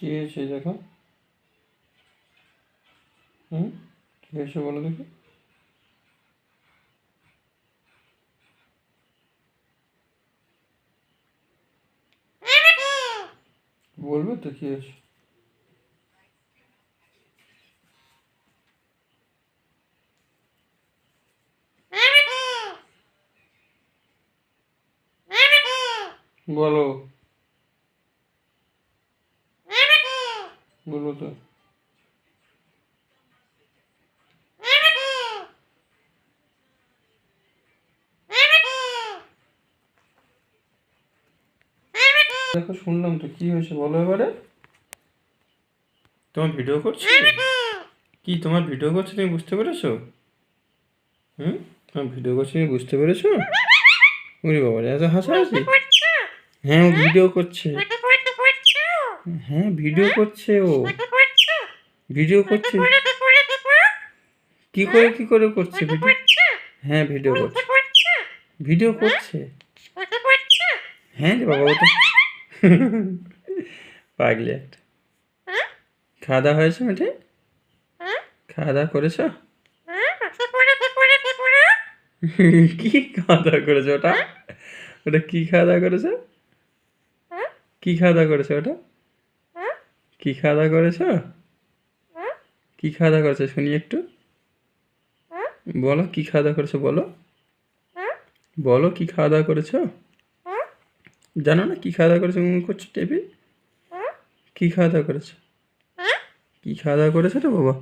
কি হয়েছে দেখো? কি হয়েছে বলো দেখি? বলবে তো কি হয়েছে? বলো, বলবো তো। দেখো শুনলাম তো, কি হয়েছে বলো এবারে? তোমার ভিডিও করছে? কি তোমার ভিডিও করছে তুমি বুঝতে পেরেছো? তোমার ভিডিও করছে তুমি বুঝতে পেরেছো? ওরে বাবা, এত হাসাহাসি! হ্যাঁ, ও ভিডিও করছে। হ্যাঁ, ভিডিও করছে ও। ভিডিও করছে। কি করে করছে ভিডিও? হ্যাঁ, ভিডিও করছে। ভিডিও করছে। হ্যাঁ রে বাবা, ও তো পাগলি একটা। খাওয়া দাওয়া হয়েছে মেটে? খাওয়া দাওয়া করেছো? কি খাওয়া দাওয়া করেছো ওটা? ওটা কি খাওয়া দাওয়া করেছো? কি খাওয়া দাওয়া করেছো ওটা? কি খাওয়া দাওয়া করেছো? কি খাওয়া দাওয়া করেছো শুনি একটু। বলো কি খাওয়া দাওয়া করেছো, বলো। বলো কি খাওয়া দাওয়া করেছো? জানো না কি খাওয়া দাওয়া করেছো? করছো টেপি। কি খাওয়া দাওয়া করেছো? কি খাওয়া দাওয়া করেছো রে বাবা?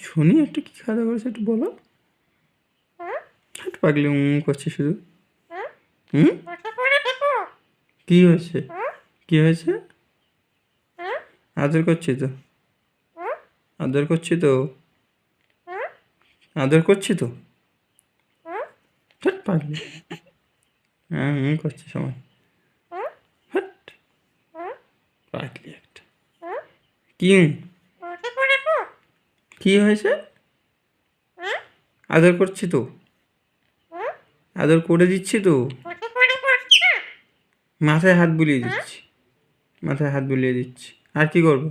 শুনি একটু কি খাওয়া দাওয়া করেছো, একটু বলো। একটু পাগলি করছে শুধু। কি হয়েছে? কি হয়েছে? আদর করছি তো, আদর করছি তো, আদর করছি তো। পাগলি। হ্যাঁ, করছে সময়। পাগলি একটা। কি কি হয়েছে? আদর করছি তো, আদর করে দিচ্ছি তো। মাথায় হাত বুলিয়ে দিচ্ছি, মাথায় হাত বুলিয়ে দিচ্ছি। আর কি করবো?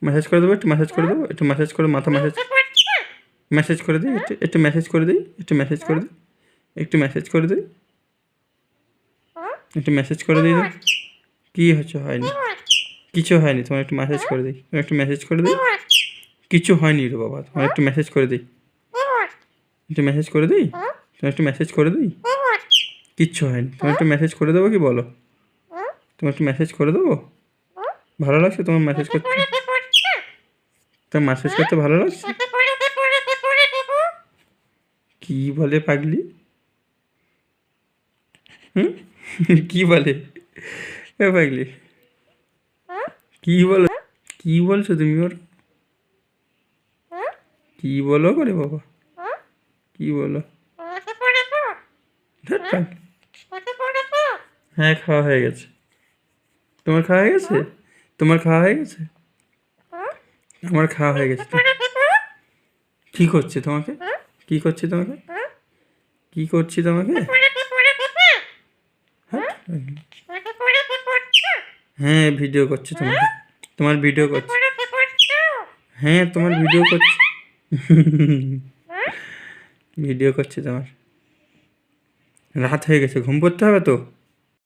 ম্যাসাজ করে দেবো, একটু ম্যাসাজ করে দেবো, একটু ম্যাসাজ করে মাথা ম্যাসাজ, ম্যাসাজ করে দিই, একটু ম্যাসাজ করে দিই, একটু ম্যাসাজ করে দিই, একটু ম্যাসাজ করে দিই, একটু ম্যাসাজ করে দিই। কি হচ্ছে? হয়নি, কিছু হয়নি। তোমার একটু ম্যাসাজ করে দিই, তোমার একটু ম্যাসাজ করে দিই। কিছু হয়নি রে বাবা, তোমার একটু ম্যাসাজ করে দিই, একটু ম্যাসাজ করে দিই, তোমার একটু ম্যাসাজ করে দিই। কিচ্ছু হয়নি, তোমার একটু ম্যাসাজ করে দেবো কি বলো? তোমার একটু ম্যাসাজ করে দেবো? ভালো লাগছে তোমার ম্যাসাজ করতে? তোমার ম্যাসাজ করতে ভালো লাগছে? কি বলে পাগলি? কি বলে এ পাগলি? কি বলো? কি বলছো তুমি ওর? কি বলো করে বাবা? কি বলো? ধ্যাৎ পাগলি। হ্যাঁ, খাওয়া হয়ে গেছে। তোমার খাওয়া হয়ে গেছে? তোমার খাওয়া হয়ে গেছে? আমার খাওয়া হয়ে গেছে। কি করছে তোমাকে? কি করছে তোমাকে? কি করছি তোমাকে? হ্যাঁ, ভিডিও করছে তোমাকে, তোমার ভিডিও করছে। হ্যাঁ, তোমার ভিডিও করছে। ভিডিও করছে তোমার। রাত হয়ে গেছে, ঘুম পড়তে হবে তো।